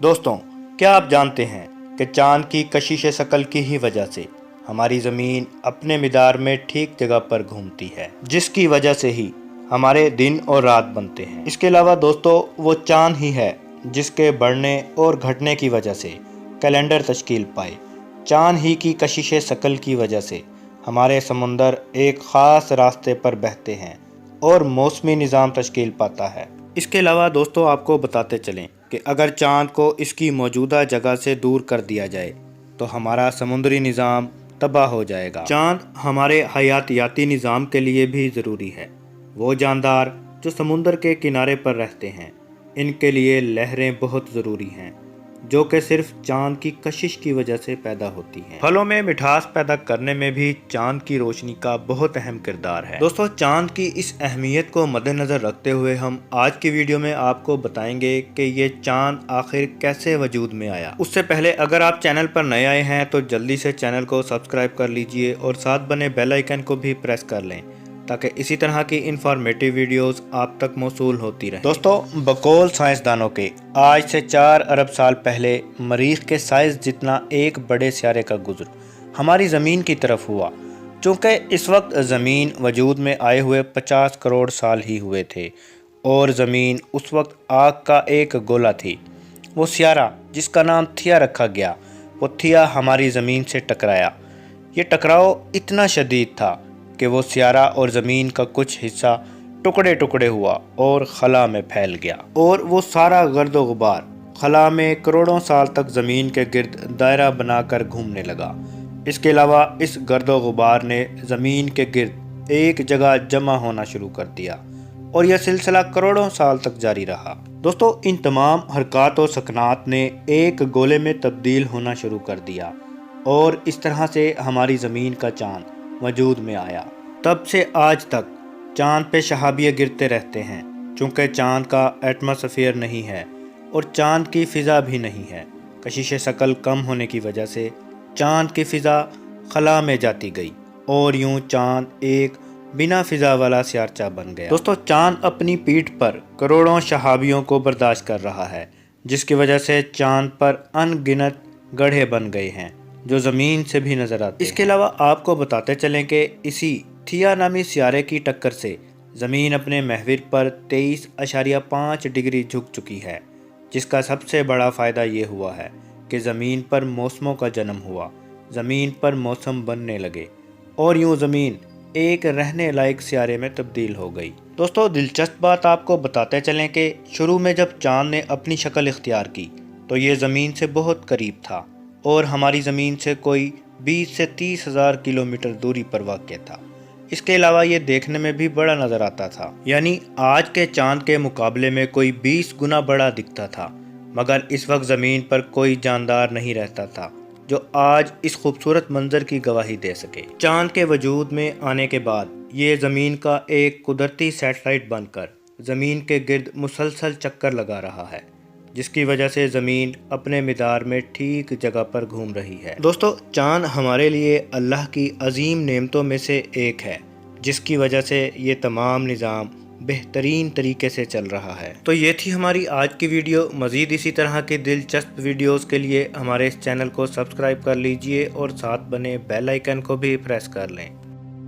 दोस्तों, क्या आप जानते हैं कि चांद की कशिश शकल की ही वजह से हमारी ज़मीन अपने मिदार में ठीक जगह पर घूमती है, जिसकी वजह से ही हमारे दिन और रात बनते हैं। इसके अलावा दोस्तों, वो चांद ही है जिसके बढ़ने और घटने की वजह से कैलेंडर तश्कील पाए। चांद ही की कशिश शकल की वजह से हमारे समुंदर एक ख़ास रास्ते पर बहते हैं और मौसमी निज़ाम तश्कील पाता है। इसके अलावा दोस्तों, आपको बताते चलें कि अगर चांद को इसकी मौजूदा जगह से दूर कर दिया जाए तो हमारा समुद्री निज़ाम तबाह हो जाएगा। चांद हमारे हयातियाती निज़ाम के लिए भी ज़रूरी है। वो जानदार जो समुंदर के किनारे पर रहते हैं, इनके लिए लहरें बहुत ज़रूरी हैं, जो कि सिर्फ चांद की कशिश की वजह से पैदा होती हैं। फलों में मिठास पैदा करने में भी चांद की रोशनी का बहुत अहम किरदार है। दोस्तों, चांद की इस अहमियत को मद्देनज़र रखते हुए हम आज की वीडियो में आपको बताएंगे कि ये चांद आखिर कैसे वजूद में आया। उससे पहले अगर आप चैनल पर नए आए हैं तो जल्दी से चैनल को सब्सक्राइब कर लीजिए और साथ बने बेल आइकन को भी प्रेस कर लें ताकि इसी तरह की इंफॉर्मेटिव वीडियोस आप तक मौसूल होती रहे। दोस्तों, बकौल साइंसदानों के आज से 4 अरब साल पहले मरीख के साइज जितना एक बड़े सियारे का गुजर हमारी ज़मीन की तरफ हुआ। चूँकि इस वक्त ज़मीन वजूद में आए हुए 50 करोड़ साल ही हुए थे और ज़मीन उस वक्त आग का एक गोला थी। वो सियारा जिसका नाम थिया रखा गया, वो थिया हमारी ज़मीन से टकराया। ये टकराव इतना शदीद था कि वो सियारा और ज़मीन का कुछ हिस्सा टुकड़े टुकड़े हुआ और खला में फैल गया और वो सारा गर्दो गुबार खला में करोड़ों साल तक ज़मीन के गिर्द दायरा बनाकर घूमने लगा। इसके अलावा इस गर्दो गुबार ने ज़मीन के गिर्द एक जगह जमा होना शुरू कर दिया और यह सिलसिला करोड़ों साल तक जारी रहा। दोस्तों, इन तमाम हरकत और सकनात ने एक गोले में तब्दील होना शुरू कर दिया और इस तरह से हमारी ज़मीन का चाँद वजूद में आया। तब से आज तक चाँद पे शहाबिये गिरते रहते हैं। चूँकि चाँद का एटमॉस्फेयर नहीं है और चाँद की फ़िज़ा भी नहीं है, कशिश शकल कम होने की वजह से चाँद की फ़िज़ा खला में जाती गई और यूँ चाँद एक बिना फ़िज़ा वाला सियारचा बन गया। दोस्तों, चाँद अपनी पीठ पर करोड़ों शहाबियों को बर्दाश्त कर रहा है, जिसकी वजह से चाँद पर अनगिनत गड्ढे बन गए हैं जो ज़मीन से भी नज़र आते हैं। इसके अलावा आपको बताते चलें कि इसी थिया नामी सियारे की टक्कर से ज़मीन अपने महवर पर 23.5 डिग्री झुक चुकी है, जिसका सबसे बड़ा फ़ायदा ये हुआ है कि ज़मीन पर मौसमों का जन्म हुआ, ज़मीन पर मौसम बनने लगे और यूँ ज़मीन एक रहने लायक सियारे में तब्दील हो गई। दोस्तों, दिलचस्प बात आपको बताते चलें कि शुरू में जब चाँद ने अपनी शक्ल इख्तियार की तो ये ज़मीन से बहुत करीब था और हमारी ज़मीन से कोई 20 से 30 हज़ार किलोमीटर दूरी पर वाक़ था। इसके अलावा ये देखने में भी बड़ा नज़र आता था, यानी आज के चाँद के मुकाबले में कोई 20 गुना बड़ा दिखता था। मगर इस वक्त ज़मीन पर कोई जानदार नहीं रहता था जो आज इस खूबसूरत मंजर की गवाही दे सके। चाँद के वजूद में आने के बाद ये ज़मीन का एक कुदरती सैटेलाइट बनकर ज़मीन के गिर्द मुसलसल चक्कर लगा रहा है, जिसकी वजह से ज़मीन अपने मिदार में ठीक जगह पर घूम रही है। दोस्तों, चाँद हमारे लिए अल्लाह की अजीम नेमतों में से एक है, जिसकी वजह से ये तमाम निज़ाम बेहतरीन तरीके से चल रहा है। तो ये थी हमारी आज की वीडियो। मज़ीद इसी तरह के दिलचस्प वीडियोस के लिए हमारे इस चैनल को सब्सक्राइब कर लीजिए और साथ बने बेल आइकन को भी प्रेस कर लें